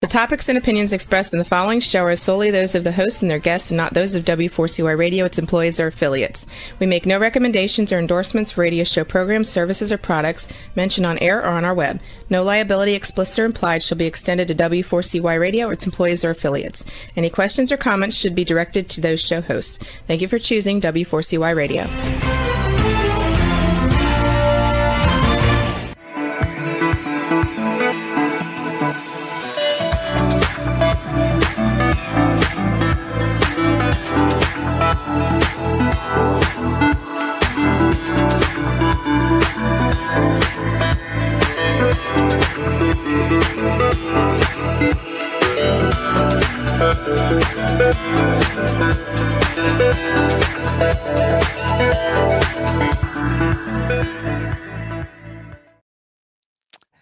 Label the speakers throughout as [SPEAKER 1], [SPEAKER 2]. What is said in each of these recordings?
[SPEAKER 1] The topics and opinions expressed in the following show are solely those of the host and their guests and not those of W4CY Radio, its employees, or affiliates. We make no recommendations or endorsements for radio show programs, services, or products mentioned on air or on our web. No liability, explicit or implied, shall be extended to W4CY Radio or its employees or affiliates. Any questions or comments should be directed to those show hosts. Thank you for choosing W4CY Radio.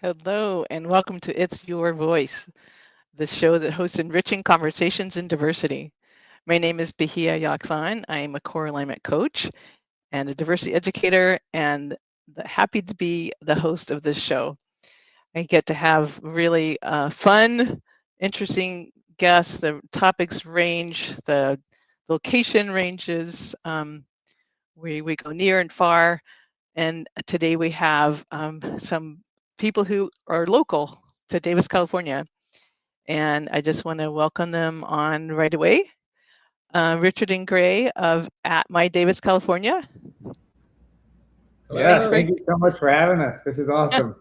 [SPEAKER 2] Hello, and welcome to It's Your Voice, the show that hosts enriching conversations in diversity. My name is Bahia Yaxan. I am a core alignment coach and a diversity educator, and happy to be the host of this show. I get to have really fun, interesting guests. The topics range, the location ranges. We go near and far, and today we have some people who are local to Davis, California. And I just want to welcome them on right away. Richard and Gray at MyDavisCalifornia.
[SPEAKER 3] Yeah, thank you so much for having us. This is awesome.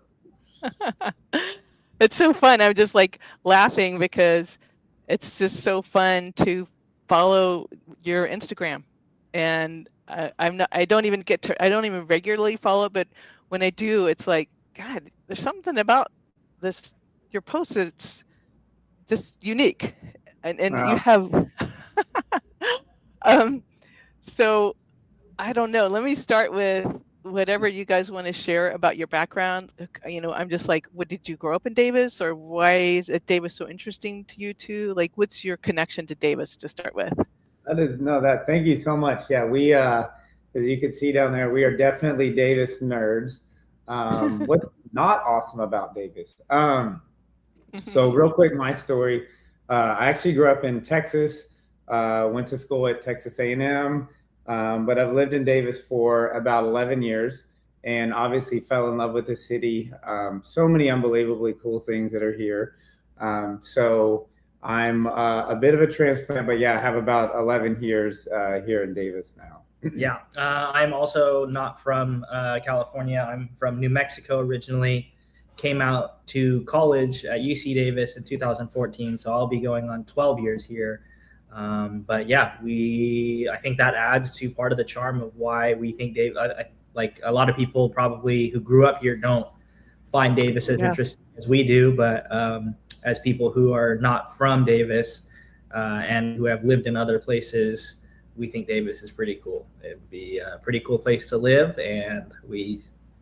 [SPEAKER 2] It's so fun. I'm just like laughing because it's just so fun to follow your Instagram. And I don't even regularly follow it, but when I do, it's like, God, there's something about your post that's just unique, and wow. You have so I don't know, let me start with whatever you guys want to share about your background. I'm just like, what, did you grow up in Davis, or why is Davis so interesting to you two? Like, what's your connection to Davis to start with?
[SPEAKER 3] Thank you so much. Yeah, we as you can see down there, we are definitely Davis nerds. What's not awesome about Davis? So real quick, my story. I actually grew up in Texas, went to school at Texas A&M, but I've lived in Davis for about 11 years and obviously fell in love with the city. So many unbelievably cool things that are here. So I'm a bit of a transplant, but yeah, I have about 11 years here in Davis now.
[SPEAKER 4] Yeah, I'm also not from California. I'm from New Mexico originally. Came out to college at UC Davis in 2014, so I'll be going on 12 years here. But yeah, I think that adds to part of the charm of why we think like a lot of people probably who grew up here don't find Davis as interesting as we do, but as people who are not from Davis and who have lived in other places, we think Davis is pretty cool. It'd be a pretty cool place to live, and we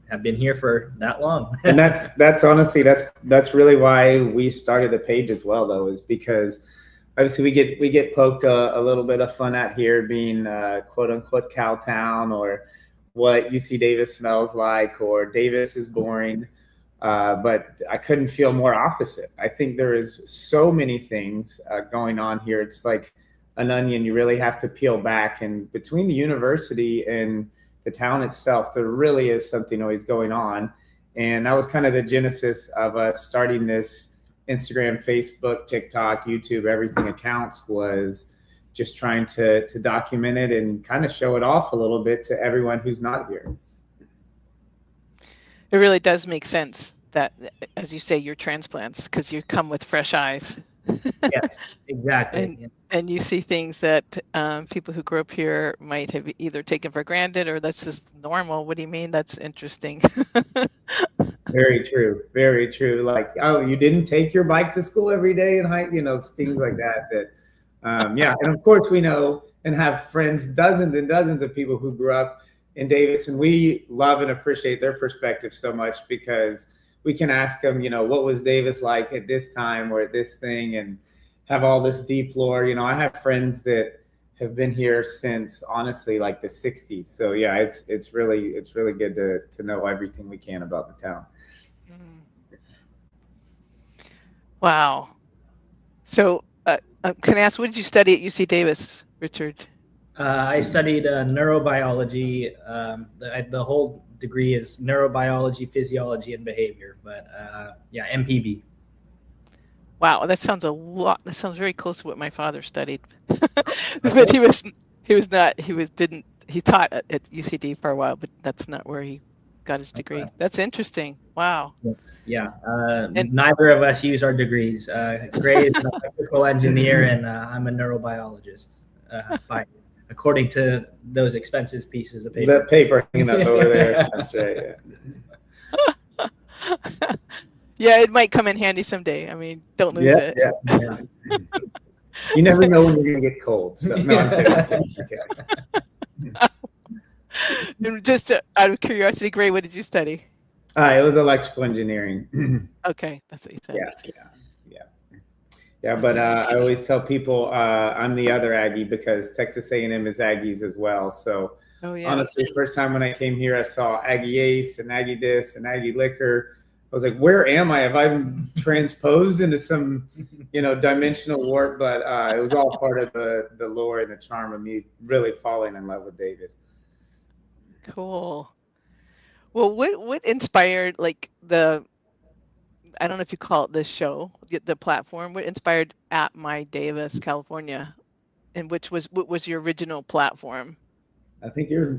[SPEAKER 4] have been here for that long.
[SPEAKER 3] And that's honestly, that's really why we started the page as well, though, is because obviously we get poked a little bit of fun at here being quote unquote Cowtown, or what UC Davis smells like, or Davis is boring. But I couldn't feel more opposite. I think there is so many things going on here. It's like an onion you really have to peel back, and between the university and the town itself, there really is something always going on. And that was kind of the genesis of us starting this Instagram, Facebook, TikTok, YouTube, everything accounts, was just trying to document it and kind of show it off a little bit to everyone who's not here.
[SPEAKER 2] It really does make sense that, as you say, you're transplants, because you come with fresh eyes.
[SPEAKER 4] Yes, exactly.
[SPEAKER 2] And you see things that people who grew up here might have either taken for granted, or that's just normal. What do you mean? That's interesting.
[SPEAKER 3] Very true. Very true. Like, oh, you didn't take your bike to school every day and hike, things like that. Yeah. And of course we know and have friends, dozens and dozens of people who grew up in Davis, and we love and appreciate their perspective so much, because we can ask them, what was Davis like at this time or at this thing, and have all this deep lore. I have friends that have been here since, honestly, like the 60s. So yeah, it's really good to know everything we can about the town.
[SPEAKER 2] Wow. So can I ask, what did you study at UC Davis, Richard?
[SPEAKER 4] I studied neurobiology. The whole degree is neurobiology, physiology, and behavior. But yeah, MPB.
[SPEAKER 2] Wow, that sounds a lot. That sounds very close to what my father studied. But he taught at UCD for a while, but that's not where he got his degree. That's interesting. Wow.
[SPEAKER 4] Yeah. Neither of us use our degrees. Gray is an electrical engineer, and I'm a neurobiologist. According to those expensive pieces of paper.
[SPEAKER 3] The paper hanging up over there. That's right. Yeah.
[SPEAKER 2] Yeah, it might come in handy someday. I mean, don't lose it.
[SPEAKER 3] Yeah. You never know when you're gonna get cold. So, no, I'm kidding.
[SPEAKER 2] And just out of curiosity, Gray, what did you study?
[SPEAKER 3] It was electrical engineering.
[SPEAKER 2] Okay, that's what you said.
[SPEAKER 3] Yeah. But I always tell people I'm the other Aggie because Texas A&M is Aggies as well. So honestly, first time when I came here, I saw Aggie Ace and Aggie this and Aggie Liquor. I was like, where am I? Have I been transposed into some, dimensional warp? But it was all part of the lore and the charm of me really falling in love with Davis.
[SPEAKER 2] Cool. Well, what inspired I don't know if you call it this show, the platform, what inspired at MyDavisCalifornia, and what was your original platform?
[SPEAKER 3] I think you're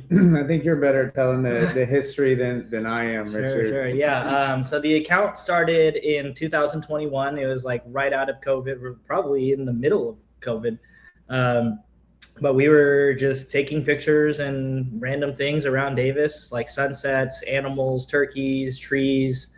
[SPEAKER 3] better telling the history than I am, Richard.
[SPEAKER 4] Sure. Yeah. So the account started in 2021. It was like right out of COVID. We're probably in the middle of COVID. But we were just taking pictures and random things around Davis, like sunsets, animals, turkeys, trees,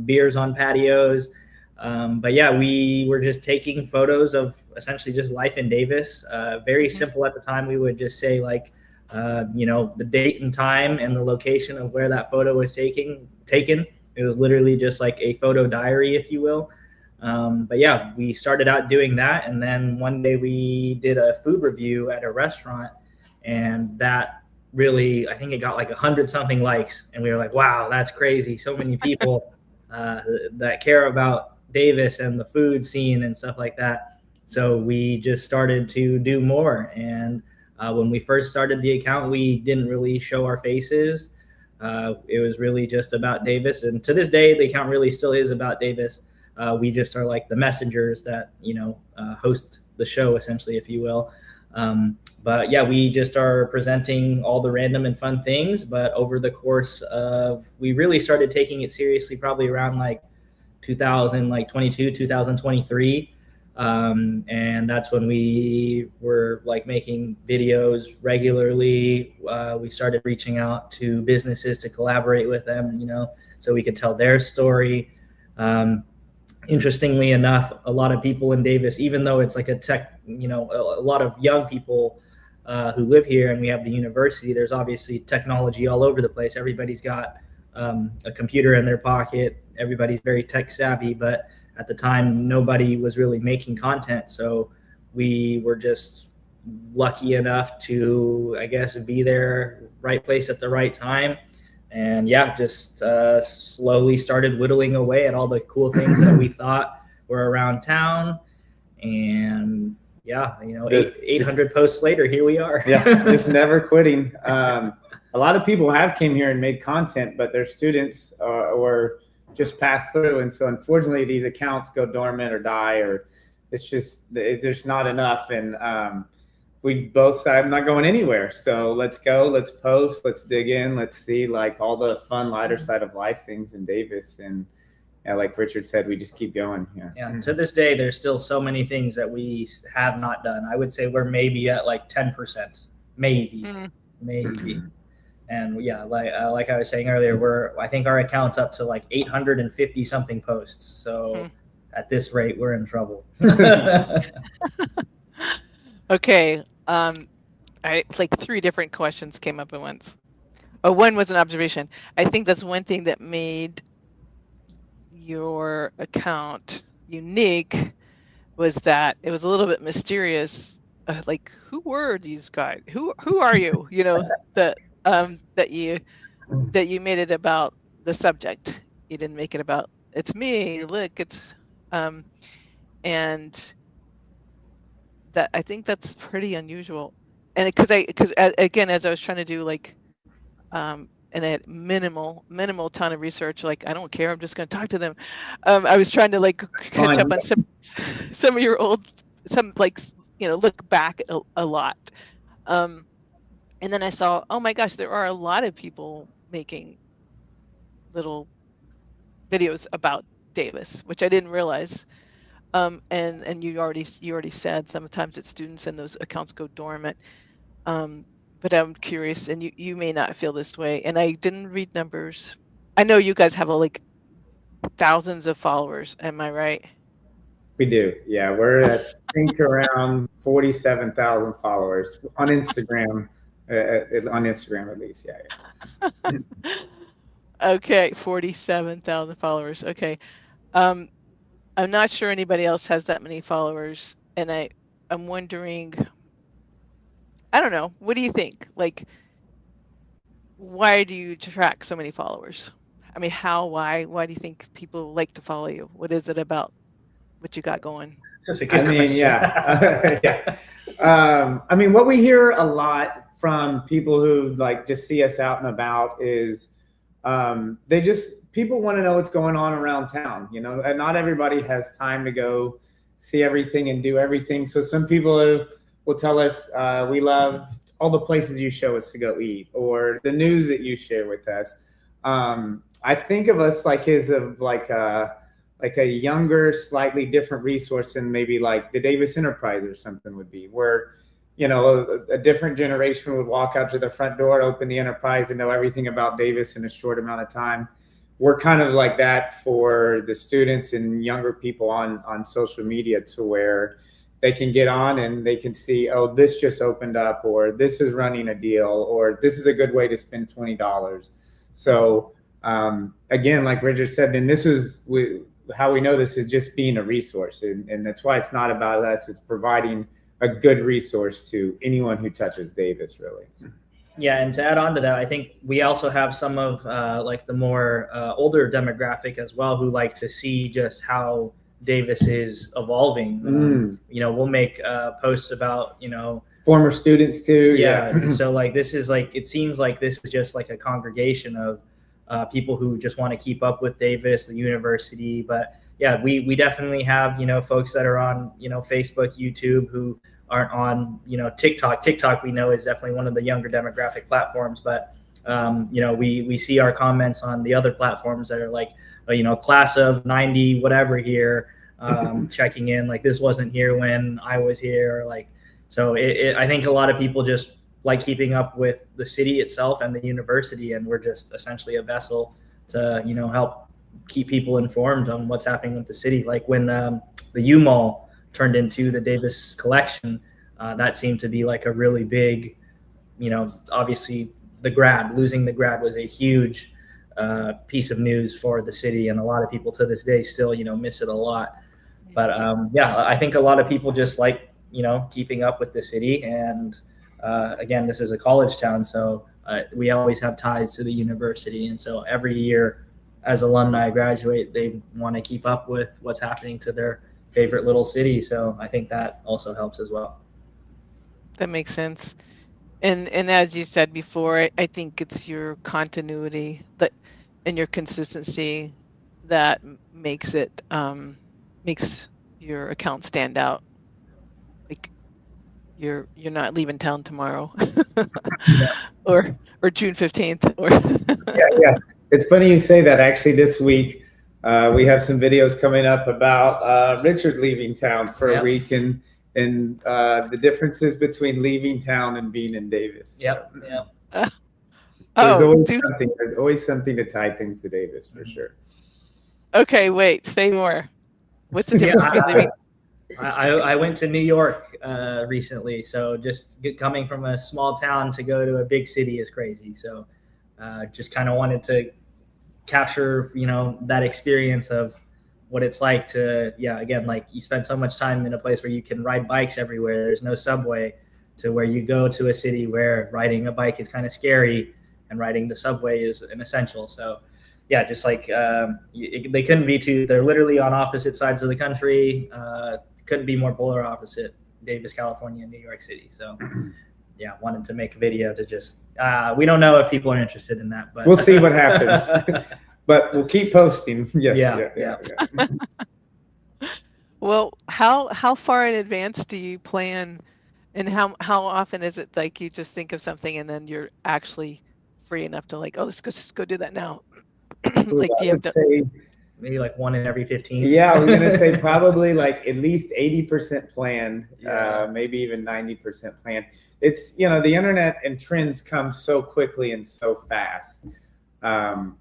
[SPEAKER 4] beers on patios. But yeah, we were just taking photos of essentially just life in Davis. Very simple at the time. We would just say the date and time and the location of where that photo was taken. It was literally just like a photo diary, if you will. But yeah, we started out doing that. And then one day we did a food review at a restaurant, and that really, I think it got like 100-something likes. And we were like, wow, that's crazy. So many people that care about Davis and the food scene and stuff like that. So we just started to do more. And when we first started the account, we didn't really show our faces. It was really just about Davis. And to this day, the account really still is about Davis. We just are like the messengers that, host the show, essentially, if you will. But yeah, we just are presenting all the random and fun things. But over the course of, we really started taking it seriously probably around 2022, 2023. And that's when we were making videos regularly. We started reaching out to businesses to collaborate with them, so we could tell their story. Interestingly enough, a lot of people in Davis, even though it's like a tech, a lot of young people who live here, and we have the university, there's obviously technology all over the place. Everybody's got a computer in their pocket. Everybody's very tech savvy, but at the time, nobody was really making content. So we were just lucky enough to, I guess, be there, right place at the right time. And yeah, just slowly started whittling away at all the cool things that we thought were around town. And yeah, 800 posts later, here we are.
[SPEAKER 3] Yeah, just never quitting. A lot of people have came here and made content, but their students or just pass through. And so unfortunately, these accounts go dormant or die, or it's just, there's not enough. And we both said, I'm not going anywhere. So let's go, let's post, let's dig in, let's see all the fun, lighter side of life things in Davis. And like Richard said, we just keep going.
[SPEAKER 4] Yeah. To this day, there's still so many things that we have not done. I would say we're maybe at 10%, maybe. And yeah, like I was saying earlier, I think our account's up to 850 something posts. So at this rate, we're in trouble.
[SPEAKER 2] Okay. It's 3 different questions came up at once. One was an observation. I think that's one thing that made your account unique, was that it was a little bit mysterious. Who were these guys? Who are you? That you made it about the subject. You didn't make it about, it's me. Look, it's and that I think that's pretty unusual. And because again, as I was trying to do like and I had minimal ton of research, like I don't care, I'm just going to talk to them. I was trying to like catch up on some of your old, some like, you know, look back a lot. And then I saw, oh my gosh, there are a lot of people making little videos about Davis, which I didn't realize. And you already said sometimes it's students and those accounts go dormant. But I'm curious, and you may not feel this way, and I didn't read numbers. I know you guys have like thousands of followers. Am I right?
[SPEAKER 3] We do. Yeah, we're I think around 47,000 followers on Instagram. On Instagram, at least. Yeah.
[SPEAKER 2] Okay, 47,000 followers. Okay. I'm not sure anybody else has that many followers, and I'm wondering, I don't know, what do you think? Like, why do you track so many followers? I mean, why do you think people like to follow you? What is it about what you got going?
[SPEAKER 4] That's a good question.
[SPEAKER 3] Yeah. Yeah. I mean, what we hear a lot from people who like just see us out and about is people want to know what's going on around town, you know, and not everybody has time to go see everything and do everything. So some people will tell us, we love all the places you show us to go eat, or the news that you share with us. I think of us like as a younger, slightly different resource than maybe like the Davis Enterprise or something would be, where, you know, a different generation would walk out to the front door, open the Enterprise, and know everything about Davis in a short amount of time. We're kind of like that for the students and younger people on social media, to where they can get on and they can see, oh, this just opened up, or this is running a deal, or this is a good way to spend $20. So again, like Richard said, then how we know this is just being a resource. And that's why it's not about us. It's providing a good resource to anyone who touches Davis, really.
[SPEAKER 4] Yeah, and to add on to that, I think we also have some of like the more older demographic as well, who like to see just how Davis is evolving. You know, we'll make posts about, you know,
[SPEAKER 3] former students too.
[SPEAKER 4] Yeah. So like, this is like, it seems like this is just like a congregation of people who just want to keep up with Davis, the university. But yeah, we definitely have, you know, folks that are on, you know, Facebook, YouTube, who aren't on, you know, TikTok. TikTok, we know, is definitely one of the younger demographic platforms, but you know, we see our comments on the other platforms that are like, you know, class of 90, whatever here, checking in, like this wasn't here when I was here. Like, so I think a lot of people just like keeping up with the city itself and the university, and we're just essentially a vessel to, you know, help keep people informed on what's happening with the city. Like when the U-Mall turned into the Davis collection, that seemed to be like a really big, you know, obviously losing the grad was a huge piece of news for the city, and a lot of people to this day still, you know, miss it a lot. But yeah, I think a lot of people just like, you know, keeping up with the city. And again, this is a college town, so we always have ties to the university. And so every year as alumni graduate, they want to keep up with what's happening to their favorite little city. So I think that also helps as well.
[SPEAKER 2] That makes sense. And as you said before, I think it's your continuity and your consistency that makes your account stand out. Like you're not leaving town tomorrow, or June 15th, or
[SPEAKER 3] yeah. It's funny you say that. Actually, this week we have some videos coming up about Richard leaving town for a week, and the differences between leaving town and being in Davis.
[SPEAKER 4] Yep.
[SPEAKER 3] There's always something to tie things to Davis, for sure.
[SPEAKER 2] Okay, wait, say more. What's the difference between leaving?
[SPEAKER 4] I went to New York recently, so just coming from a small town to go to a big city is crazy. So just kind of wanted to capture, you know, that experience of what it's like to, again, like you spend so much time in a place where you can ride bikes everywhere. There's no subway, to where you go to a city where riding a bike is kind of scary and riding the subway is an essential. So yeah, just like they couldn't be two. They're literally on opposite sides of the country. Couldn't be more polar opposite. Davis, California, and New York City. So yeah, wanted to make a video to just we don't know if people are interested in that, but
[SPEAKER 3] we'll see what happens. But we'll keep posting. Yes.
[SPEAKER 4] Yeah.
[SPEAKER 2] Well, how far in advance do you plan, and how often is it like you just think of something and then you're actually free enough to like, oh, let's go do that now? Like, do you have to
[SPEAKER 3] say
[SPEAKER 4] maybe like 1 in every 15?
[SPEAKER 3] Yeah, I was gonna say probably like at least 80% planned,
[SPEAKER 4] Yeah.
[SPEAKER 3] maybe even 90% planned. It's, the internet and trends come so quickly and so fast. And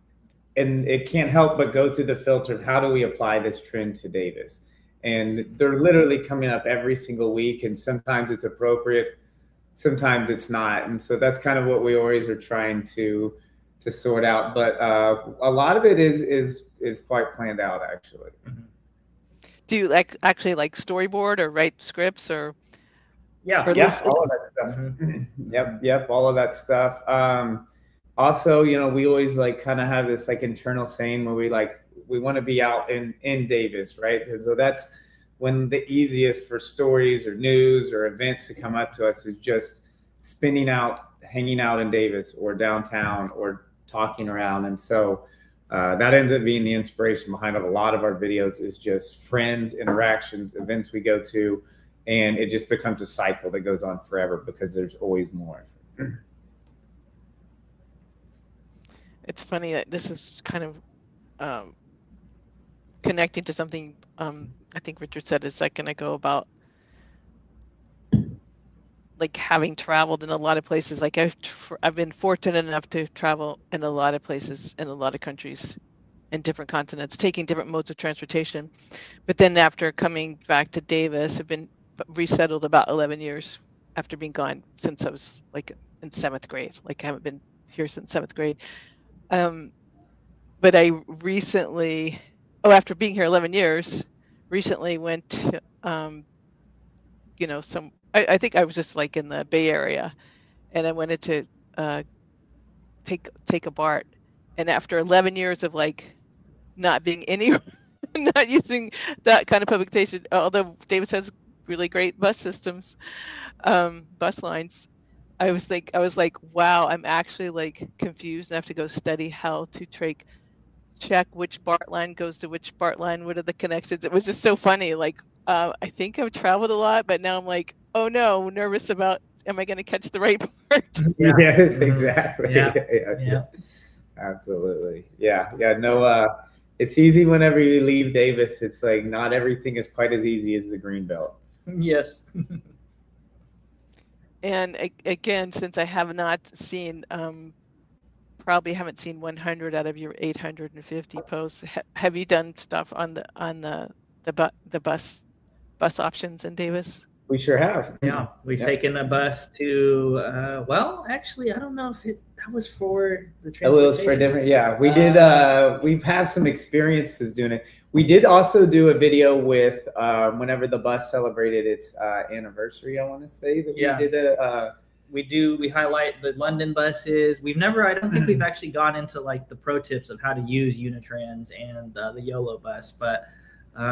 [SPEAKER 3] it can't help but go through the filter of how do we apply this trend to Davis? And they're literally coming up every single week, and sometimes it's appropriate, sometimes it's not. And so that's kind of what we always are trying to sort out. But a lot of it is quite planned out, actually.
[SPEAKER 2] Do you actually storyboard or write scripts or?
[SPEAKER 4] Yeah,
[SPEAKER 3] all of that stuff. Mm-hmm. Yep, all of that stuff. Also, we always kind of have this internal saying where we want to be out in Davis, right? So that's when the easiest for stories or news or events to come up to us is just spinning out, hanging out in Davis or downtown or talking around. And so that ends up being the inspiration behind a lot of our videos, is just friends, interactions, events we go to, and it just becomes a cycle that goes on forever because there's always more.
[SPEAKER 2] It's funny that this is kind of connecting to something I think Richard said a second ago about having traveled in a lot of places. I've been fortunate enough to travel in a lot of places in a lot of countries in different continents, taking different modes of transportation. But then after coming back to Davis, I've been resettled about 11 years after being gone since I was in 7th grade. I haven't been here since 7th grade. But I recently, after being here 11 years, recently went to, I think I was just in the Bay Area, and I wanted to take a BART. And after 11 years of not being anywhere, not using that kind of public transportation, although Davis has really great bus systems, bus lines, I was like, wow, I'm actually confused and have to go study how to check which BART line goes to which BART line. What are the connections? It was just so funny. I think I've traveled a lot, but now I'm like, oh no, nervous about, am I going to catch the right BART?
[SPEAKER 3] Yeah. Yes, exactly.
[SPEAKER 4] Yeah.
[SPEAKER 3] Absolutely. Yeah. No, it's easy whenever you leave Davis. It's not everything is quite as easy as the Greenbelt.
[SPEAKER 4] Yes.
[SPEAKER 2] And again, since I have not seen, probably haven't seen 100 out of your 850 posts, have you done stuff on the bus options in Davis?
[SPEAKER 3] We sure have.
[SPEAKER 4] Yeah, we've taken a bus to. Well, actually, I don't know if that was for the transportation.
[SPEAKER 3] It was for different. Yeah, we did. We've had some experiences doing it. We did also do a video with whenever the bus celebrated its anniversary. I want to say that we did
[SPEAKER 4] we highlight the London buses. I don't think we've actually gone into the pro tips of how to use Unitrans and the YOLO bus, but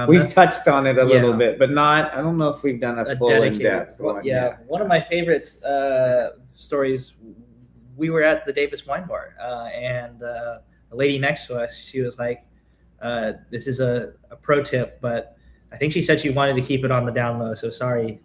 [SPEAKER 3] we've touched on it a little bit, but not, I don't know if we've done a full in-depth one.
[SPEAKER 4] Yeah, one of my favorite stories, we were at the Davis Wine Bar, and the lady next to us, she was like, this is a pro tip, but I think she said she wanted to keep it on the down low, so sorry,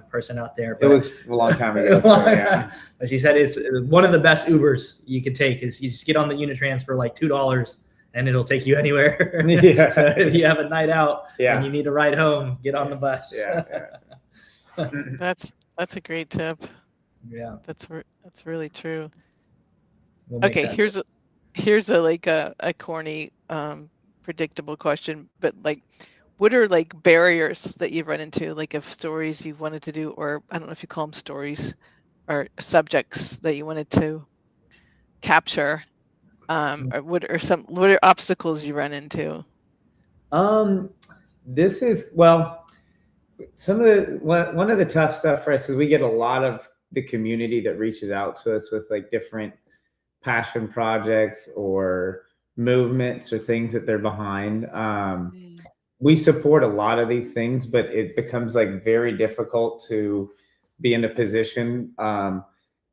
[SPEAKER 4] person out there. But
[SPEAKER 3] it was a long time ago. So, yeah.
[SPEAKER 4] But she said it's one of the best Ubers you could take is you just get on the Unitrans for $2 and it'll take you anywhere.
[SPEAKER 3] Yeah.
[SPEAKER 4] So if you have a night out and you need a ride home, get on the bus.
[SPEAKER 3] Yeah.
[SPEAKER 2] That's a great tip.
[SPEAKER 4] Yeah.
[SPEAKER 2] That's really true.
[SPEAKER 4] Okay,
[SPEAKER 2] here's a corny predictable question, but what are barriers that you've run into, of stories you've wanted to do, or I don't know if you call them stories, or subjects that you wanted to capture, or what are obstacles you run into?
[SPEAKER 3] This is, well, one of the tough stuff for us is we get a lot of the community that reaches out to us with different passion projects or movements or things that they're behind. We support a lot of these things, but it becomes like very difficult to be in a position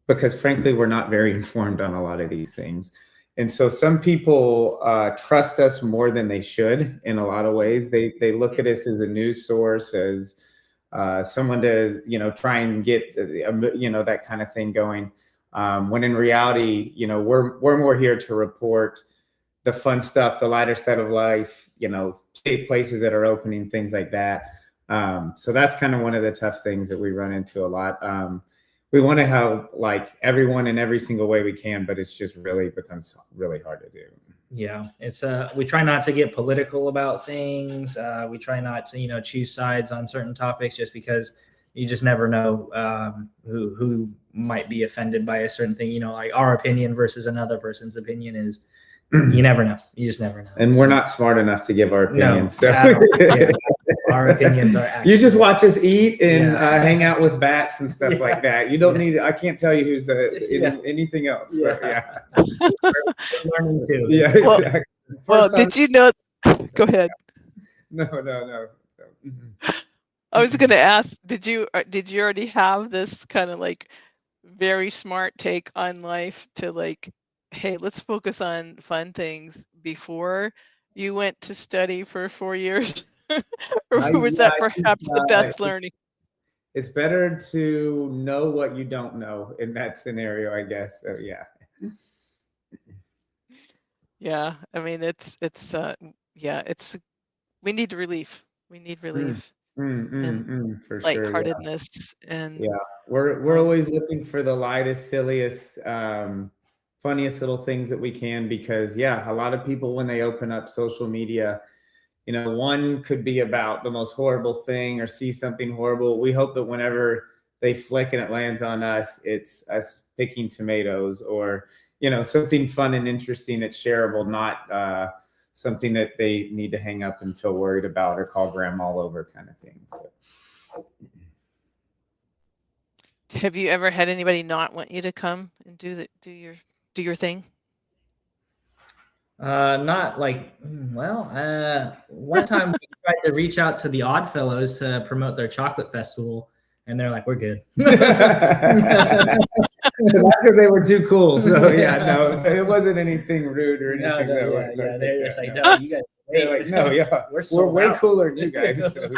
[SPEAKER 3] because frankly, we're not very informed on a lot of these things. And so some people trust us more than they should in a lot of ways. They look at us as a news source, as someone to, try and get, that kind of thing going. When in reality, we're more here to report the fun stuff, the lighter side of life, places that are opening, things like that. So that's kind of one of the tough things that we run into a lot. We want to help like everyone in every single way we can, but it's just really becomes really hard to do.
[SPEAKER 4] Yeah, it's we try not to get political about things. We try not to, choose sides on certain topics just because you just never know who might be offended by a certain thing. Like our opinion versus another person's opinion is, you never know. You just never know.
[SPEAKER 3] And we're not smart enough to give our opinions.
[SPEAKER 4] No, yeah, our opinions are accurate.
[SPEAKER 3] You just watch us eat and hang out with bats and stuff like that. You don't need, I can't tell you who's anything else.
[SPEAKER 4] Yeah.
[SPEAKER 3] So,
[SPEAKER 4] We're learning too.
[SPEAKER 3] Yeah, exactly.
[SPEAKER 2] Well, did you know? Go ahead.
[SPEAKER 3] No.
[SPEAKER 2] I was going to ask, did you already have this kind of like very smart take on life to like, hey, let's focus on fun things before you went to study for 4 years? Or was that perhaps the best learning?
[SPEAKER 3] It's better to know what you don't know in that scenario, I guess. So, yeah.
[SPEAKER 2] Yeah, I mean, it's we need relief. We need relief.
[SPEAKER 3] For
[SPEAKER 2] lightheartedness
[SPEAKER 3] sure.
[SPEAKER 2] And
[SPEAKER 3] we're always looking for the lightest, silliest, funniest little things that we can, because a lot of people, when they open up social media, one could be about the most horrible thing or see something horrible. We hope that whenever they flick and it lands on us, it's us picking tomatoes or something fun and interesting that's shareable, not something that they need to hang up and feel worried about or call grandma all over kind of thing. So.
[SPEAKER 2] Have you ever had anybody not want you to come and do your thing?
[SPEAKER 4] Not like, one time we tried to reach out to the Oddfellows to promote their chocolate festival, and they're like, we're good.
[SPEAKER 3] That's because they were too cool. So no, it wasn't anything rude or anything.
[SPEAKER 4] They're just like, no, you guys.
[SPEAKER 3] They're like, no, we're way cooler than you guys. So.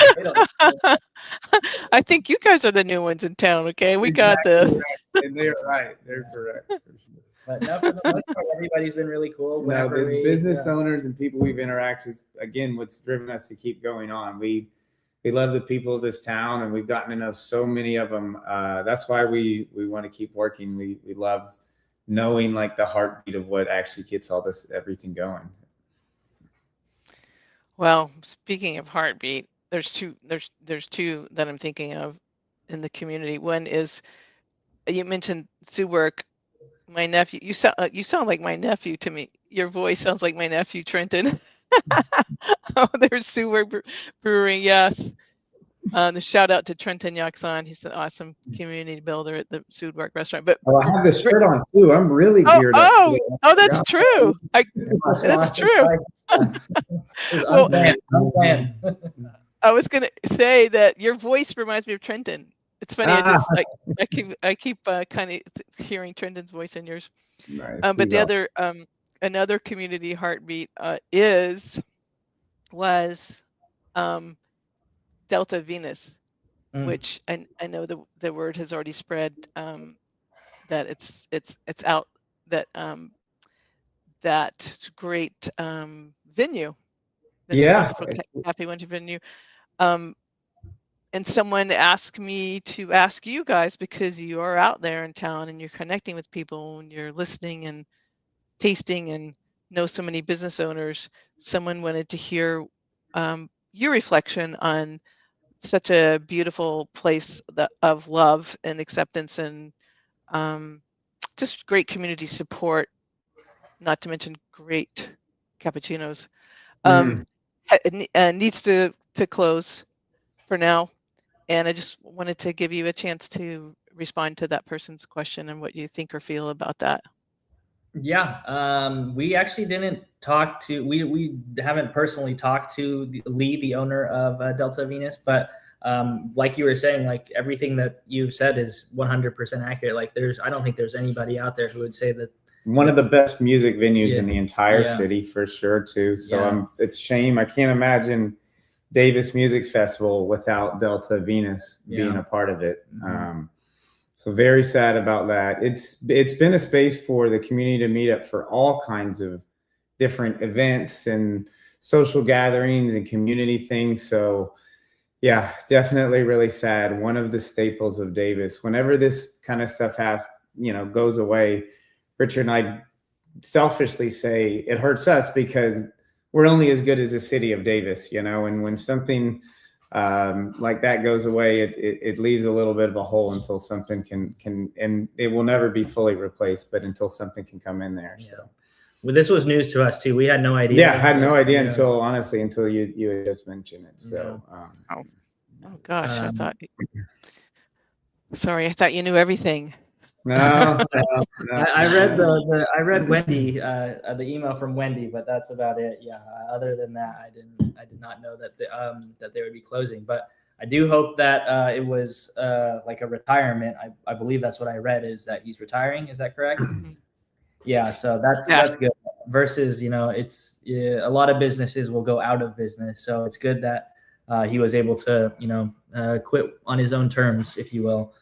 [SPEAKER 2] I think you guys are the new ones in town. Okay, we got this.
[SPEAKER 3] Right. And they're right. They're correct.
[SPEAKER 4] But no, for the most part, everybody's been really cool.
[SPEAKER 3] No, the business owners and people we've interacted, again, what's driven us to keep going on. We love the people of this town, and we've gotten to know so many of them. That's why we want to keep working. We love knowing like the heartbeat of what actually gets everything going.
[SPEAKER 2] Well, speaking of heartbeat, there's two that I'm thinking of in the community. One is, you mentioned Sue work. My nephew, you sound like my nephew to me. Your voice sounds like my nephew, Trenton. Oh, there's Seward Brewing, yes. The shout out to Trenton Yaxon. He's an awesome community builder at the Seward restaurant. But
[SPEAKER 3] I have this shirt on too. I'm really geared up.
[SPEAKER 2] Oh, that's true. That's true. Well, I was gonna say that your voice reminds me of Trenton. It's funny. I keep kind of hearing Trenton's voice in yours.
[SPEAKER 3] Nice.
[SPEAKER 2] But the other another community heartbeat was Delta Venus, which I know the word has already spread that it's out, that that great venue. Happy Winter venue. And someone asked me to ask you guys, because you are out there in town and you're connecting with people and you're listening and tasting and know so many business owners. Someone wanted to hear your reflection on such a beautiful place of love and acceptance and just great community support, not to mention great cappuccinos. Needs to close for now. And I just wanted to give you a chance to respond to that person's question and what you think or feel about that.
[SPEAKER 4] Yeah, we actually didn't talk to, we haven't personally talked to Lee, the owner of Delta Venus, but like you were saying, like everything that you've said is 100% accurate. Like I don't think there's anybody out there who would say that.
[SPEAKER 3] One of the best music venues in the entire
[SPEAKER 4] Yeah.
[SPEAKER 3] city for sure too. So
[SPEAKER 4] Yeah.
[SPEAKER 3] it's shame. I can't imagine Davis Music Festival without Delta Venus being a part of it. So very sad about that. It's been a space for the community to meet up for all kinds of different events and social gatherings and community things. So yeah, definitely really sad. One of the staples of Davis. Whenever this kind of stuff goes away, Richard and I selfishly say it hurts us because we're only as good as the city of Davis, and when something like that goes away, it leaves a little bit of a hole until something can, and it will never be fully replaced, but until something can come in there. So.
[SPEAKER 4] Well, this was news to us too. We had no idea.
[SPEAKER 3] Yeah, I had no idea until you had just mentioned it. So,
[SPEAKER 2] oh gosh, I thought. Sorry, I thought you knew everything.
[SPEAKER 3] No.
[SPEAKER 4] I read Wendy, the email from Wendy, but that's about it. Yeah. Other than that, I did not know that they would be closing. But I do hope that it was like a retirement. I believe that's what I read, is that he's retiring. Is that correct? Yeah. So that's good. Versus, it's a lot of businesses will go out of business. So it's good that he was able to quit on his own terms, if you will.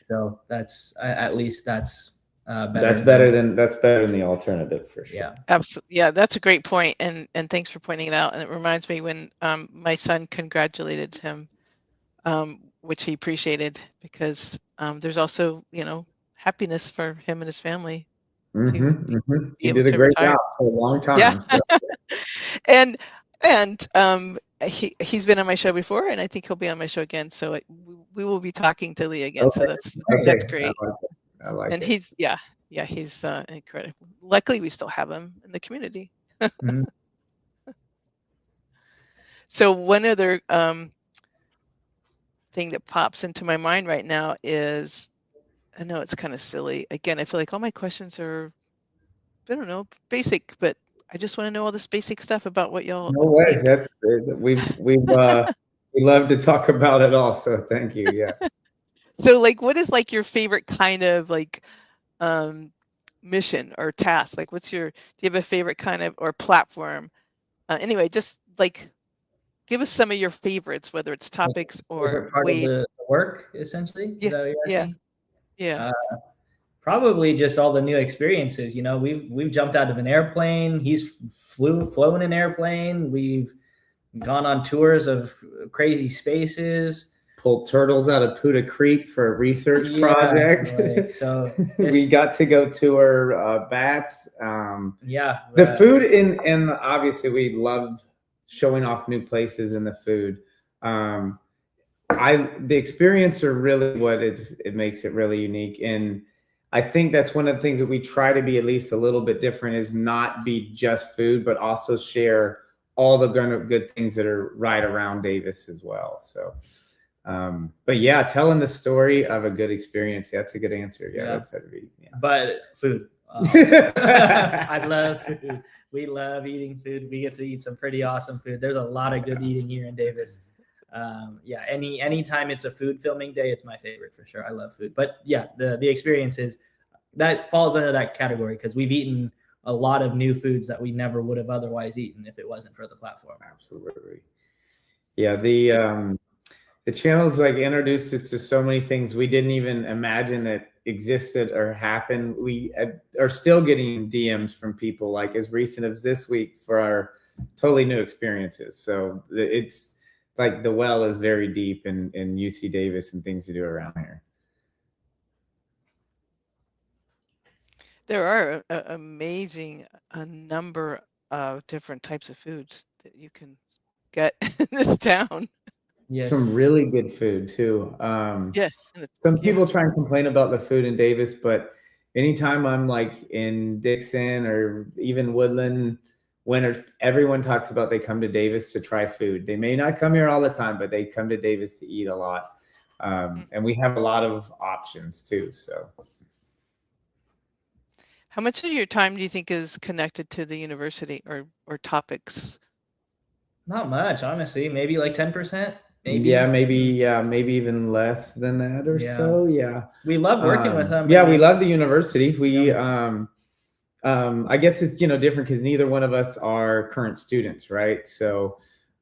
[SPEAKER 4] So that's at least that's better.
[SPEAKER 3] That's better than the alternative for sure.
[SPEAKER 4] Yeah,
[SPEAKER 2] absolutely. Yeah, that's a great point, and thanks for pointing it out. And it reminds me when my son congratulated him, which he appreciated, because there's also happiness for him and his family.
[SPEAKER 3] He did a great job for a long time.
[SPEAKER 2] Yeah.
[SPEAKER 3] So.
[SPEAKER 2] and he's been on my show before, and I think he'll be on my show again. So we will be talking to Lee again.
[SPEAKER 3] Okay.
[SPEAKER 2] So that's great.
[SPEAKER 3] I like it.
[SPEAKER 2] And he's he's incredible. Luckily, we still have him in the community. So one other thing that pops into my mind right now is, I know it's kind of silly. Again, I feel like all my questions are, I don't know, basic, but I just want to know all this basic stuff about what y'all.
[SPEAKER 3] No way. That's we love to talk about it all. So thank you. Yeah.
[SPEAKER 2] So what is your favorite kind of mission or task? Do you have a favorite kind of, or platform? Anyway, just give us some of your favorites, whether it's topics or
[SPEAKER 4] part of the work, essentially.
[SPEAKER 2] Yeah.
[SPEAKER 4] Probably just all the new experiences. We've jumped out of an airplane. He's flown an airplane. We've gone on tours of crazy spaces.
[SPEAKER 3] Pulled turtles out of Puda Creek for a research project.
[SPEAKER 4] So
[SPEAKER 3] we got to go tour bats. The food and obviously we love showing off new places in the food. The experience are really what it makes it really unique. And I think that's one of the things that we try to be at least a little bit different, is not be just food, but also share all the good things that are right around Davis as well. So, but yeah, telling the story of a good experience, that's a good answer. Yeah. That's how to be. Yeah.
[SPEAKER 4] But food. I love food. We love eating food. We get to eat some pretty awesome food. There's a lot of good eating here in Davis. Anytime it's a food filming day, it's my favorite for sure. I love food. But yeah, the experiences, that falls under that category, because we've eaten a lot of new foods that we never would have otherwise eaten if it wasn't for the platform.
[SPEAKER 3] Absolutely. Yeah, the channel's introduced us to so many things we didn't even imagine that existed or happened. We are still getting DMs from people as recent as this week for our totally new experiences. So it's the well is very deep in UC Davis and things to do around here.
[SPEAKER 2] There are amazing number of different types of foods that you can get in this town.
[SPEAKER 4] Yes.
[SPEAKER 3] Some really good food too. Some people try and complain about the food in Davis, but anytime I'm in Dixon or even Woodland, everyone talks about they come to Davis to try food. They may not come here all the time, but they come to Davis to eat a lot. And we have a lot of options too. So
[SPEAKER 2] How much of your time do you think is connected to the university or topics?
[SPEAKER 4] Not much, honestly. Maybe like 10%. Maybe.
[SPEAKER 3] Yeah, maybe even less than that or so. Yeah.
[SPEAKER 4] We love working with them.
[SPEAKER 3] Yeah, we love the university. We
[SPEAKER 4] Yeah.
[SPEAKER 3] I guess it's different because neither one of us are current students, right? So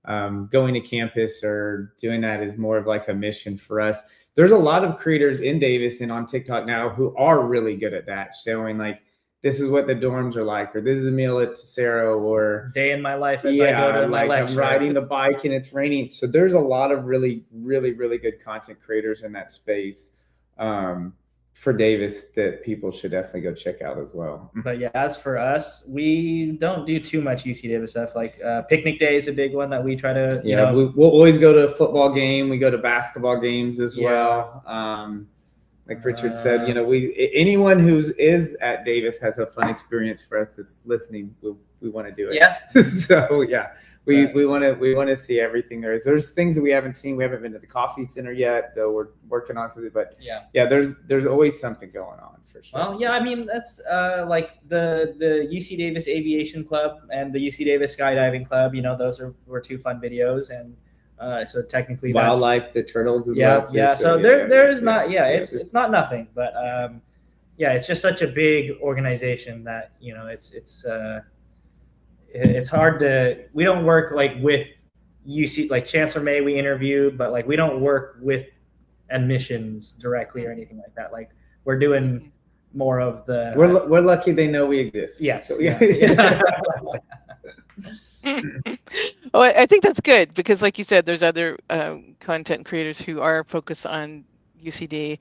[SPEAKER 3] going to campus or doing that is more of like a mission for us. There's a lot of creators in Davis and on TikTok now who are really good at that, showing like this is what the dorms are like, or this is a meal at Tesoro, or
[SPEAKER 4] day in my life as I go to my lecture.
[SPEAKER 3] I'm riding the bike and it's raining. So there's a lot of really, really, really good content creators in that space for Davis that people should definitely go check out as well.
[SPEAKER 4] But yeah, as for us, we don't do too much UC Davis stuff. Like picnic day is a big one that we try to,
[SPEAKER 3] we'll always go to a football game. We go to basketball games as well. Like Richard said, anyone who is at Davis has a fun experience for us that's listening. We want to do it.
[SPEAKER 4] Yeah.
[SPEAKER 3] So yeah, we want to see everything there is. There's things that we haven't seen. We haven't been to the coffee center yet, though we're working on something. But yeah, there's always something going on for sure.
[SPEAKER 4] Well, yeah, I mean that's like the UC Davis Aviation Club and the UC Davis Skydiving Club. Those were two fun videos, and so technically
[SPEAKER 3] wildlife, the turtles as well. Too,
[SPEAKER 4] yeah. So there's not. Yeah, it's not nothing, but yeah, it's just such a big organization that it's hard to. We don't work like with UC, like Chancellor May we interviewed, but like we don't work with admissions directly or anything like that. Like we're doing more of the.
[SPEAKER 3] We're lucky they know we exist.
[SPEAKER 4] Yes.
[SPEAKER 3] So,
[SPEAKER 4] yeah.
[SPEAKER 2] Oh, I think that's good because, like you said, there's other content creators who are focused on UCD,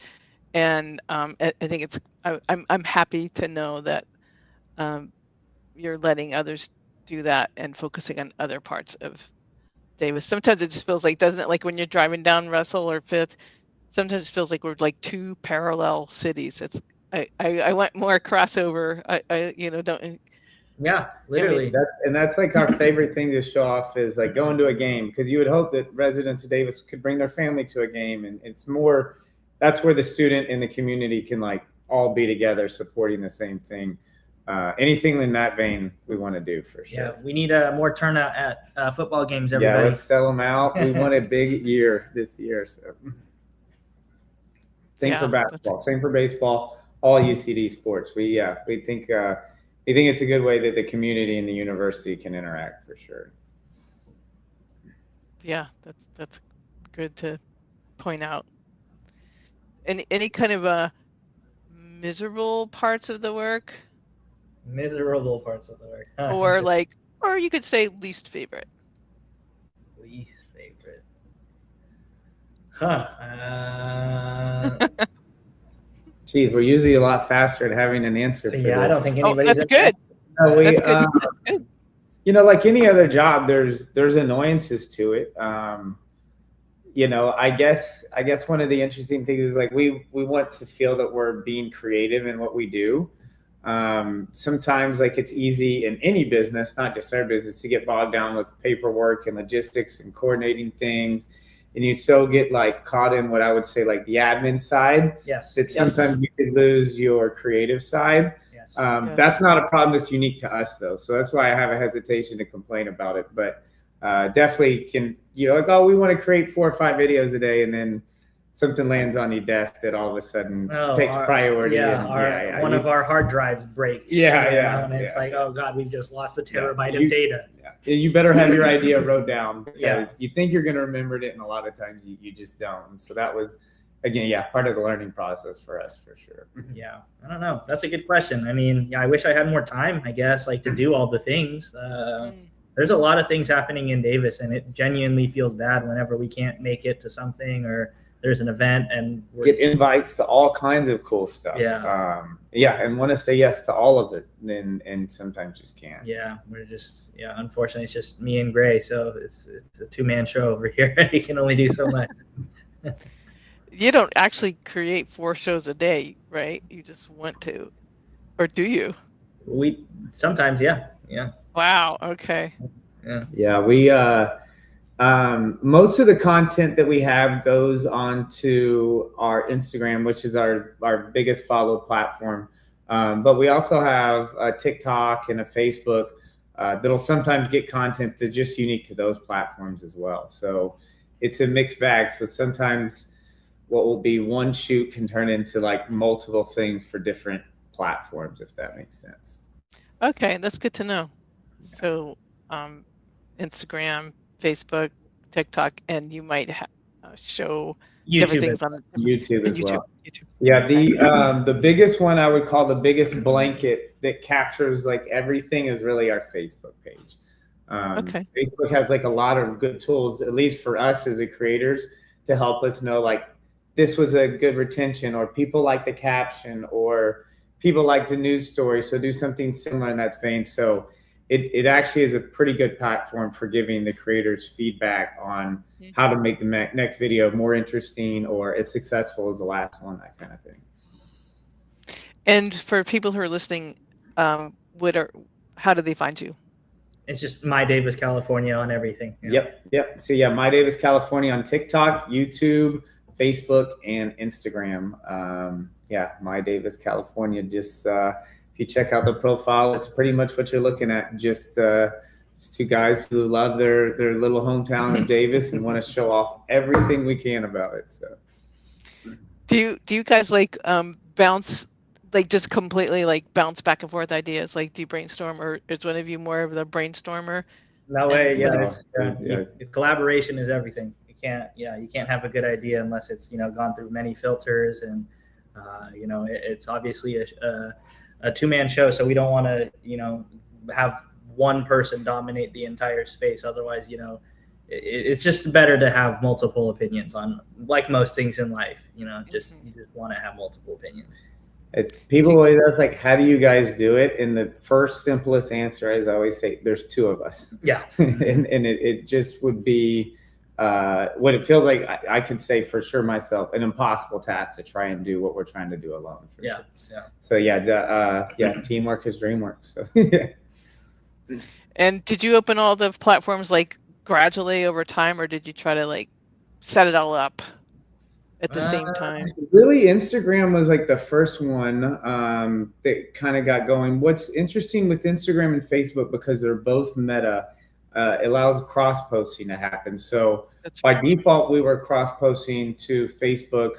[SPEAKER 2] and I think I'm happy to know that you're letting others do that and focusing on other parts of Davis. Sometimes it just feels like, doesn't it? Like when you're driving down Russell or Fifth, sometimes it feels like we're like two parallel cities. I want more crossover. Don't.
[SPEAKER 3] Yeah, literally. That's like our favorite thing to show off is like going to a game, because you would hope that residents of Davis could bring their family to a game, and it's more that's where the student and the community can like all be together supporting the same thing. Anything in that vein we want to do for sure.
[SPEAKER 4] Yeah, we need more turnout at football games. Everybody,
[SPEAKER 3] yeah, let's sell them out. We want a big year this year. So same for basketball, same for baseball, all UCD sports. We think it's a good way that the community and the university can interact for sure.
[SPEAKER 2] Yeah, that's good to point out. Any kind of miserable parts of the work?
[SPEAKER 4] Miserable parts of the work.
[SPEAKER 2] Or you could say least favorite.
[SPEAKER 4] Least favorite.
[SPEAKER 3] Geez, we're usually a lot faster at having an answer for this.
[SPEAKER 4] I don't think anybody's.
[SPEAKER 2] That's good. That's good. That's good.
[SPEAKER 3] Like any other job, there's annoyances to it. I guess one of the interesting things is like we want to feel that we're being creative in what we do. Sometimes like it's easy in any business, not just our business, to get bogged down with paperwork and logistics and coordinating things. And you so get like caught in what I would say like the admin side.
[SPEAKER 4] Yes.
[SPEAKER 3] That sometimes you could lose your creative side.
[SPEAKER 4] Yes.
[SPEAKER 3] That's not a problem that's unique to us though. So that's why I have a hesitation to complain about it. But definitely can, like, oh, we want to create 4 or 5 videos a day, and then something lands on your desk that all of a sudden takes priority.
[SPEAKER 4] One of our hard drives breaks. And it's like, oh God, we've just lost a terabyte of data.
[SPEAKER 3] Yeah. You better have your idea wrote down, because you think you're going to remember it, and a lot of times you just don't. And so that was, again, part of the learning process for us, for sure.
[SPEAKER 4] Yeah, I don't know. That's a good question. I mean, I wish I had more time, I guess, like to do all the things. There's a lot of things happening in Davis, and it genuinely feels bad whenever we can't make it to something, or there's an event and
[SPEAKER 3] get invites to all kinds of cool stuff. And want to say yes to all of it, and sometimes just can't.
[SPEAKER 4] We're just unfortunately it's just me and Gray, so it's a 2-man show over here. You can only do so much.
[SPEAKER 2] You don't actually create 4 shows a day, right? You just want to, or do you?
[SPEAKER 4] We sometimes, yeah.
[SPEAKER 2] Wow. Okay.
[SPEAKER 3] We most of the content that we have goes on to our Instagram, which is our biggest followed platform. But we also have a TikTok and a Facebook that'll sometimes get content that's just unique to those platforms as well. So it's a mixed bag. So sometimes what will be one shoot can turn into like multiple things for different platforms, if that makes sense.
[SPEAKER 2] Okay, that's good to know. So Instagram, Facebook, TikTok, and you might show different
[SPEAKER 4] YouTube
[SPEAKER 2] things on
[SPEAKER 3] YouTube as well.
[SPEAKER 2] YouTube.
[SPEAKER 3] Yeah, the biggest one I would call the biggest blanket that captures like everything is really our Facebook page.
[SPEAKER 2] Okay.
[SPEAKER 3] Facebook has like a lot of good tools, at least for us as the creators, to help us know like this was a good retention, or people like the caption, or people like the news story. So do something similar in that vein. So it actually is a pretty good platform for giving the creators feedback on how to make the next video more interesting or as successful as the last one, that kind of thing.
[SPEAKER 2] And for people who are listening, how do they find you?
[SPEAKER 4] It's just MyDavisCalifornia on everything.
[SPEAKER 3] Yep. So yeah, MyDavisCalifornia on TikTok, YouTube, Facebook, and Instagram. Yeah, MyDavisCalifornia. Just if you check out the profile, it's pretty much what you're looking at. Just two guys who love their little hometown of Davis and want to show off everything we can about it. So,
[SPEAKER 2] do you guys like bounce, like just completely like bounce back and forth ideas? Like, do you brainstorm, or is one of you more of the brainstormer?
[SPEAKER 4] That way, collaboration is everything. You can't have a good idea unless it's gone through many filters, and it's obviously a two-man show, so we don't want to have one person dominate the entire space. Otherwise, it's just better to have multiple opinions on, like most things in life. You just want to have multiple opinions.
[SPEAKER 3] People always ask, like, how do you guys do it? And the first simplest answer, as I always say, there's two of us.
[SPEAKER 4] Yeah.
[SPEAKER 3] and it just would be what it feels like. I could say for sure myself, an impossible task to try and do what we're trying to do alone.
[SPEAKER 4] Yeah.
[SPEAKER 3] So teamwork is dreamwork. So
[SPEAKER 2] And did you open all the platforms like gradually over time, or did you try to like set it all up at the same time?
[SPEAKER 3] Really, Instagram was like the first one that kind of got going. What's interesting with Instagram and Facebook, because they're both Meta, allows cross-posting to happen. So by default, we were cross-posting to Facebook.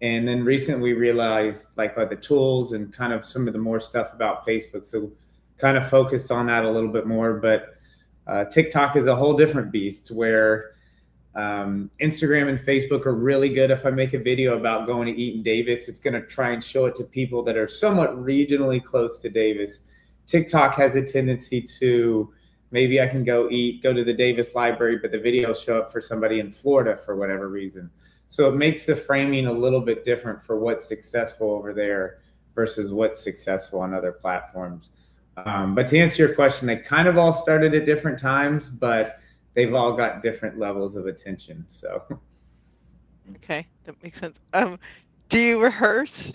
[SPEAKER 3] And then recently we realized like the tools and kind of some of the more stuff about Facebook. So kind of focused on that a little bit more. But TikTok is a whole different beast, where Instagram and Facebook are really good. If I make a video about going to eat in Davis, it's going to try and show it to people that are somewhat regionally close to Davis. TikTok has a tendency to, maybe I can go to the Davis library, but the video will show up for somebody in Florida for whatever reason. So it makes the framing a little bit different for what's successful over there versus what's successful on other platforms. But to answer your question, they kind of all started at different times, but they've all got different levels of attention. So,
[SPEAKER 2] okay, that makes sense. Do you rehearse?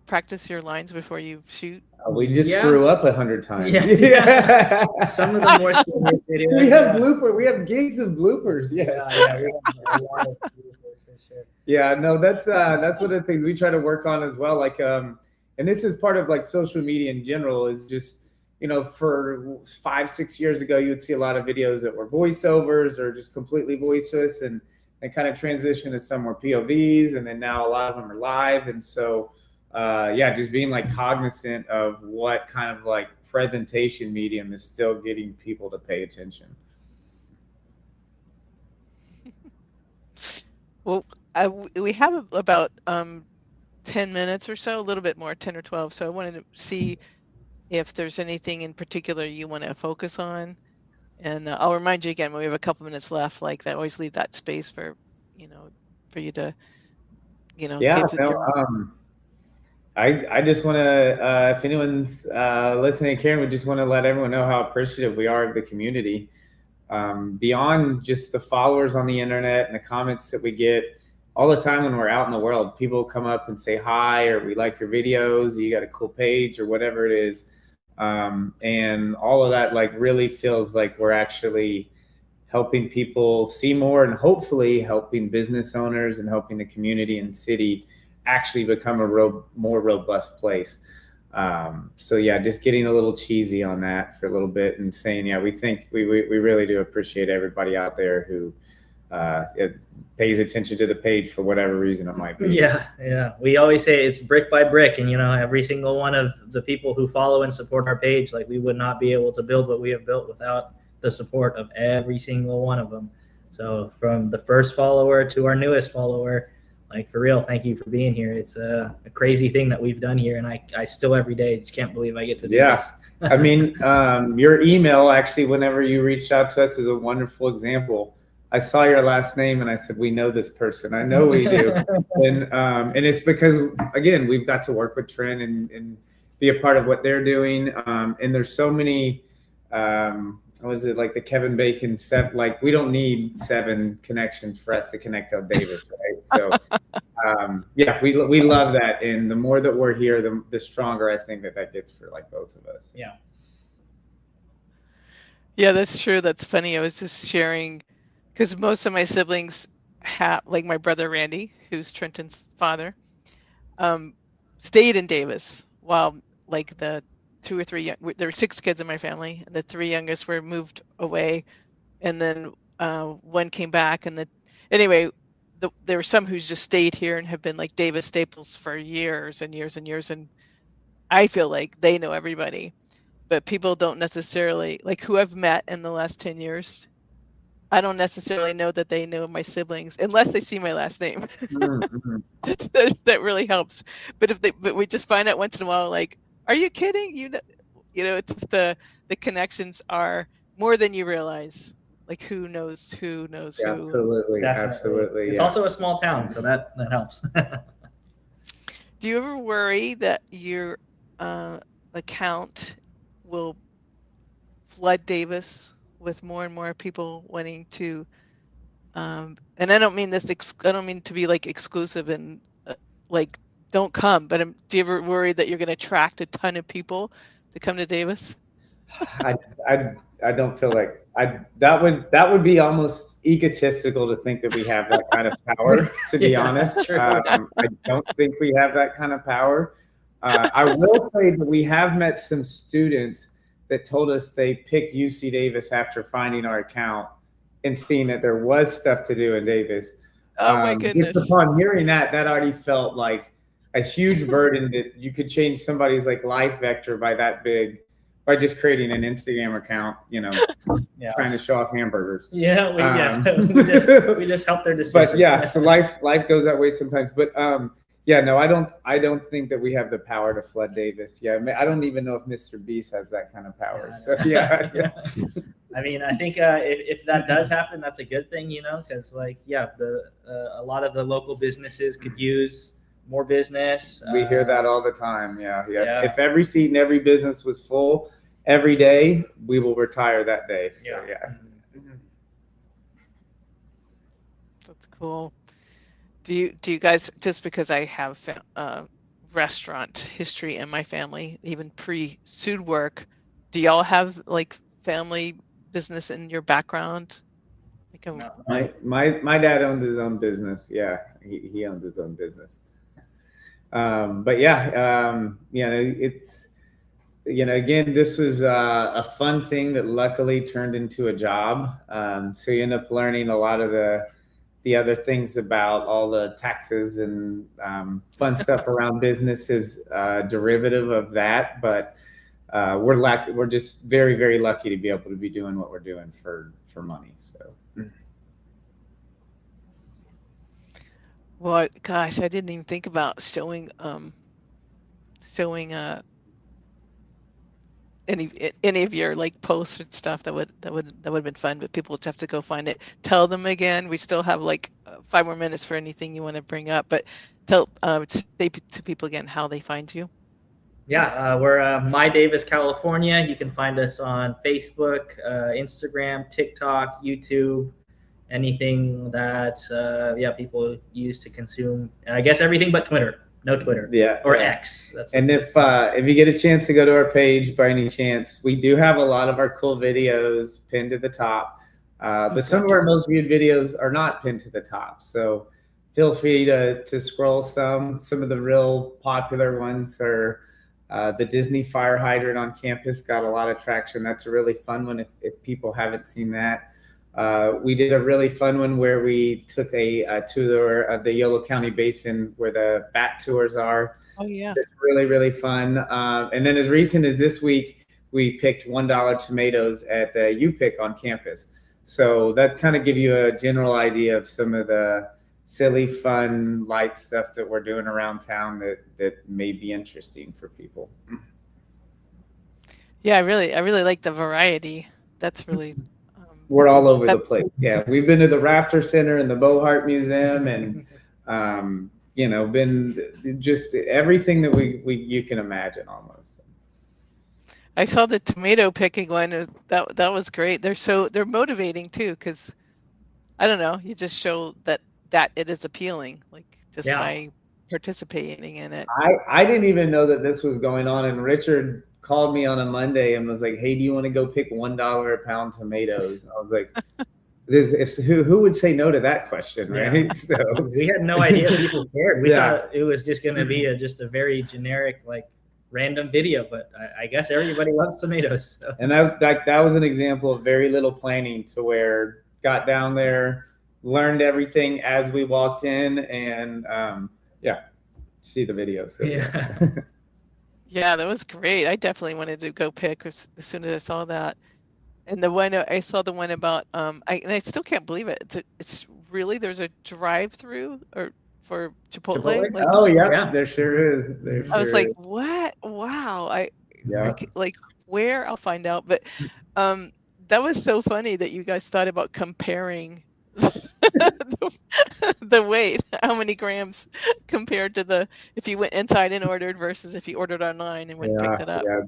[SPEAKER 2] Practice your lines before you shoot?
[SPEAKER 3] We just screw up 100 times.
[SPEAKER 4] Yeah. Some of the more serious videos.
[SPEAKER 3] We have bloopers. We have gigs of bloopers. Yes.
[SPEAKER 4] Yeah, we have a lot of bloopers for sure.
[SPEAKER 3] Yeah, no, that's one of the things we try to work on as well. Like, and this is part of like social media in general, is just, for 5-6 years ago, you would see a lot of videos that were voiceovers or just completely voiceless, and kind of transition to some more POVs. And then now a lot of them are live. And so, just being like cognizant of what kind of like presentation medium is still getting people to pay attention.
[SPEAKER 2] Well, we have about 10 minutes or so, a little bit more, 10 or 12. So I wanted to see if there's anything in particular you want to focus on. And I'll remind you again, when we have a couple minutes left, like that, always leave that space for you to,
[SPEAKER 3] I just want to, if anyone's listening, Karen, we just want to let everyone know how appreciative we are of the community. Beyond just the followers on the internet and the comments that we get all the time when we're out in the world, people come up and say hi, or we like your videos, or you got a cool page, or whatever it is. And all of that like really feels like we're actually helping people see more, and hopefully helping business owners and helping the community and city actually become a more robust place. So yeah, just getting a little cheesy on that for a little bit and saying, yeah, we think we really do appreciate everybody out there who it pays attention to the page for whatever reason it might be.
[SPEAKER 4] Yeah. We always say it's brick by brick, and every single one of the people who follow and support our page, like, we would not be able to build what we have built without the support of every single one of them. So from the first follower to our newest follower, like, for real, thank you for being here. It's a crazy thing that we've done here, and I still every day just can't believe I get to do this.
[SPEAKER 3] I mean, your email, actually, whenever you reached out to us, is a wonderful example. I saw your last name and I said, we know this person. I know we do. And it's because, again, we've got to work with Trent and be a part of what they're doing. And there's so many, what is it, like the Kevin Bacon set, like, we don't need 7 connections for us to connect to Davis, right? So yeah, we love that. And the more that we're here, the stronger I think that gets for, like, both of us.
[SPEAKER 2] Yeah, that's true. That's funny. I was just sharing, because most of my siblings have, like my brother Randy, who's Trenton's father, stayed in Davis, while like the 2 or 3, there were 6 kids in my family, and the 3 youngest were moved away, and then one came back, and anyway, there were some who just stayed here and have been like Davis staples for years and years and years, and I feel like they know everybody, but people don't necessarily, like, who I've met in the last 10 years. I don't necessarily know that they know my siblings unless they see my last name.
[SPEAKER 3] Mm-hmm.
[SPEAKER 2] That really helps. But we just find out once in a while, like, are you kidding? It's just the connections are more than you realize. Like, who knows who.
[SPEAKER 3] Absolutely.
[SPEAKER 4] Definitely.
[SPEAKER 3] Absolutely.
[SPEAKER 4] It's also a small town, so that helps.
[SPEAKER 2] Do you ever worry that your account will flood Davis with more and more people wanting to, and I don't mean this, I don't mean to be like exclusive and like, don't come, but do you ever worry that you're going to attract a ton of people to come to Davis?
[SPEAKER 3] I don't feel like that would be almost egotistical to think that we have that kind of power, to be honest. I don't think we have that kind of power. I will say that we have met some students that told us they picked UC Davis after finding our account and seeing that there was stuff to do in Davis.
[SPEAKER 2] Oh my goodness.
[SPEAKER 3] Upon hearing that already felt like a huge burden that you could change somebody's, like, life vector by that big, by just creating an Instagram account, trying to show off hamburgers.
[SPEAKER 4] We just help their decision.
[SPEAKER 3] But yeah, so life goes that way sometimes. But yeah, no, I don't think that we have the power to flood Davis. Yeah, I don't even know if Mr. Beast has that kind of power. So yeah.
[SPEAKER 4] I mean, I think if that does happen, that's a good thing, because, like, a lot of the local businesses could use more business.
[SPEAKER 3] We hear that all the time. Yeah. If every seat in every business was full every day, we will retire that day. So yeah.
[SPEAKER 2] That's cool. Do you guys, just because I have restaurant history in my family, even pre-Sud work, do y'all have, like, family business in your background? Like,
[SPEAKER 3] my dad owned his own business. Yeah, he owned his own business. But yeah, it's, again, this was a fun thing that luckily turned into a job. So you end up learning a lot of the other things about all the taxes and fun stuff around business is derivative of that. But we're just very, very lucky to be able to be doing what we're doing for money. So.
[SPEAKER 2] Well, gosh, I didn't even think about showing any of your, like, posts and stuff. That would have been fun, but people would have to go find it. Tell them again. We still have like 5 more minutes for anything you want to bring up, but say to people again how they find you.
[SPEAKER 4] Yeah, we're MyDavisCalifornia. You can find us on Facebook, Instagram, TikTok, YouTube, anything that people use to consume. I guess everything but Twitter. No Twitter.
[SPEAKER 3] Yeah.
[SPEAKER 4] Or X.
[SPEAKER 3] And if you get a chance to go to our page by any chance, we do have a lot of our cool videos pinned to the top. But some of our most viewed videos are not pinned to the top. So feel free to scroll some of the real popular ones are the Disney fire hydrant on campus got a lot of traction. That's a really fun one if people haven't seen that. We did a really fun one where we took a tour of the Yolo County Basin where the bat tours are.
[SPEAKER 2] Oh, yeah.
[SPEAKER 3] It's really, really fun. And then as recent as this week, we picked $1 tomatoes at the UPIC on campus. So that kind of give you a general idea of some of the silly, fun, light stuff that we're doing around town that may be interesting for people.
[SPEAKER 2] Yeah, I really like the variety. That's really
[SPEAKER 3] we're all over the place. Yeah, we've been to the Raptor Center and the Bohart Museum, and been just everything that you can imagine almost.
[SPEAKER 2] I saw the tomato picking one. That was great. They're motivating too, because I don't know, you just show that it is appealing, like just by participating in it.
[SPEAKER 3] I didn't even know that this was going on, and Richard called me on a Monday and was like, "Hey, do you want to go pick $1 a pound tomatoes?" I was like, who would say no to that question, right?
[SPEAKER 4] So we had no idea people cared. We thought it was just going to be just a very generic, like random video, but I guess everybody loves tomatoes. So.
[SPEAKER 3] And that was an example of very little planning, to where got down there, learned everything as we walked in, and see the video. So
[SPEAKER 2] yeah, that was great. I definitely wanted to go pick as soon as I saw that. And the one I saw, the one about I still can't believe it. It's really, there's a drive-through or for Chipotle.
[SPEAKER 3] Like, oh yeah, there sure is.
[SPEAKER 2] I was like, what? Wow. Like where? I'll find out. But that was so funny that you guys thought about comparing the weight, how many grams compared to if you went inside and ordered versus if you ordered online and went and picked it up.
[SPEAKER 3] Yeah,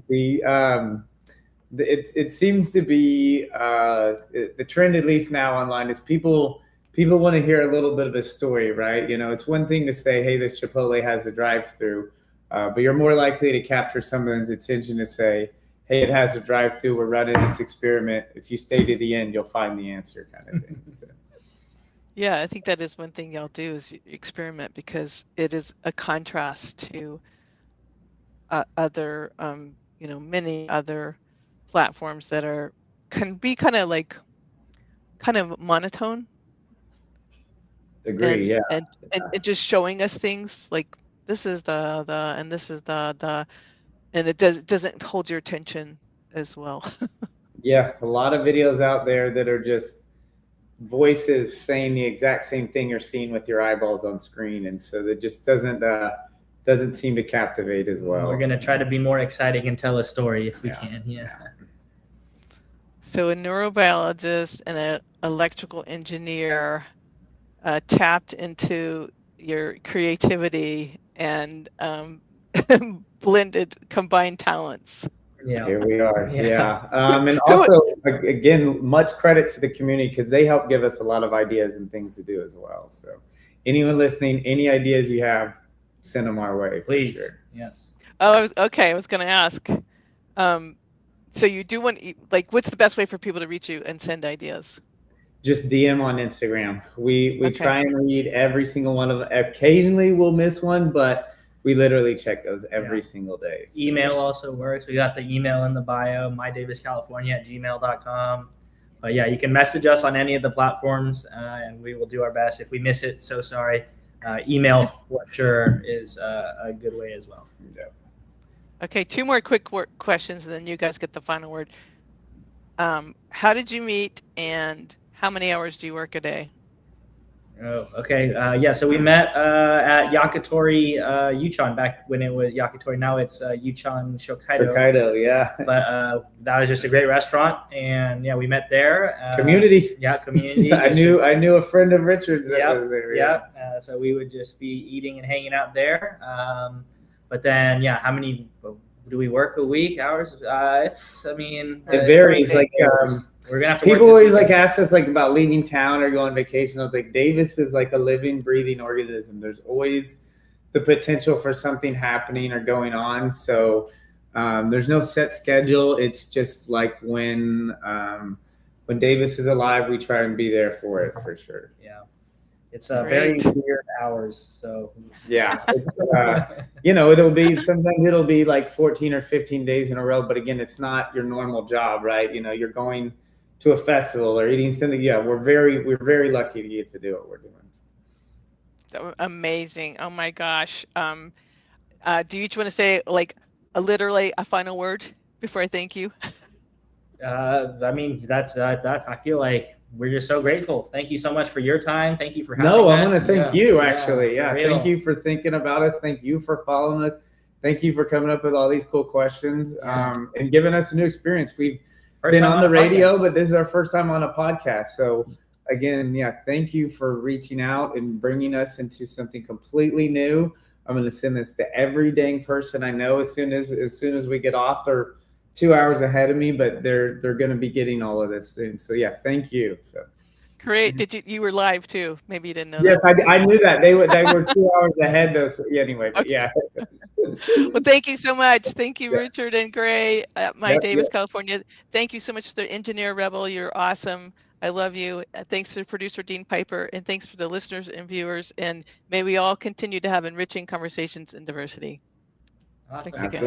[SPEAKER 3] it seems to be the trend, at least now online, is people want to hear a little bit of a story, right? It's one thing to say, hey, this Chipotle has a drive-through, but you're more likely to capture someone's attention to say, hey, it has a drive-through, we're running this experiment. If you stay to the end, you'll find the answer, kind of thing. So.
[SPEAKER 2] Yeah, I think that is one thing y'all do, is you experiment, because it is a contrast to other, many other platforms that can be kind of monotone.
[SPEAKER 3] Agree.
[SPEAKER 2] And just showing us things like this is the and this is the and it doesn't hold your attention as well.
[SPEAKER 3] Yeah, a lot of videos out there that are just voices saying the exact same thing you're seeing with your eyeballs on screen, and so that just doesn't seem to captivate as well.
[SPEAKER 4] We're going to try to be more exciting and tell a story if we can. Yeah.
[SPEAKER 2] So a neurobiologist and an electrical engineer tapped into your creativity and combined talents.
[SPEAKER 3] Yeah, here we are. And also, again, much credit to the community, because they help give us a lot of ideas and things to do as well. So anyone listening, any ideas you have, send them our way,
[SPEAKER 4] please.
[SPEAKER 3] For sure.
[SPEAKER 4] Yes.
[SPEAKER 2] Oh, I was going to ask. So you do want, what's the best way for people to reach you and send ideas?
[SPEAKER 3] Just DM on Instagram. We try and read every single one of them. Occasionally we'll miss one, but we literally check those every single day. So.
[SPEAKER 4] Email also works. We got the email in the bio, MyDavisCalifornia@gmail.com. But you can message us on any of the platforms, and we will do our best. If we miss it, so sorry. Email for sure is a good way as well.
[SPEAKER 3] Yeah.
[SPEAKER 2] Okay, 2 more quick questions, and then you guys get the final word. How did you meet, and how many hours do you work a day?
[SPEAKER 4] Oh, okay. So we met at Yakitori Yuchan back when it was Yakitori. Now it's Yuchan Shokkaido.
[SPEAKER 3] Shokkaido, yeah.
[SPEAKER 4] But that was just a great restaurant, and we met there.
[SPEAKER 3] Community.
[SPEAKER 4] Community.
[SPEAKER 3] I knew a friend of Richard's that was there.
[SPEAKER 4] Yeah. So we would just be eating and hanging out there. But then, how many do we work a week? Hours? It
[SPEAKER 3] varies.
[SPEAKER 4] We're gonna have to.
[SPEAKER 3] People always ask us about leaving town or going on vacation. I was like, Davis is like a living, breathing organism. There's always the potential for something happening or going on. So there's no set schedule. It's just like when Davis is alive, we try and be there for it for sure.
[SPEAKER 4] Yeah. It's very weird hours. So
[SPEAKER 3] yeah, it's it'll be sometimes it'll be like 14 or 15 days in a row. But again, it's not your normal job, right? You're going to a festival or eating something. Yeah, we're very lucky to get to do what we're doing.
[SPEAKER 2] Amazing. Oh my gosh. Do you each want to say like literally a final word before I thank you?
[SPEAKER 4] I mean, that's I feel like we're just so grateful. Thank you so much for your time. Thank you for having us.
[SPEAKER 3] No, I want to thank you actually.
[SPEAKER 4] Yeah,
[SPEAKER 3] thank you for thinking about us. Thank you for following us. Thank you for coming up with all these cool questions and giving us a new experience. We've been on the radio, but this is our first time on a podcast. So again, thank you for reaching out and bringing us into something completely new. I'm going to send this to every dang person I know as soon as we get off. They're 2 hours ahead of me, but they're going to be getting all of this soon. So thank you. So
[SPEAKER 2] great. Did you were live too? Maybe you didn't know.
[SPEAKER 3] Yes, I knew that they were 2 hours ahead though. So anyway, but
[SPEAKER 2] Well, thank you so much. Thank you, Richard and Gray at MyDavisCalifornia. Thank you so much to the Engineer Rebel. You're awesome. I love you. Thanks to producer Dean Piper, and thanks for the listeners and viewers. And may we all continue to have enriching conversations in diversity.
[SPEAKER 4] Awesome.
[SPEAKER 2] Thanks again.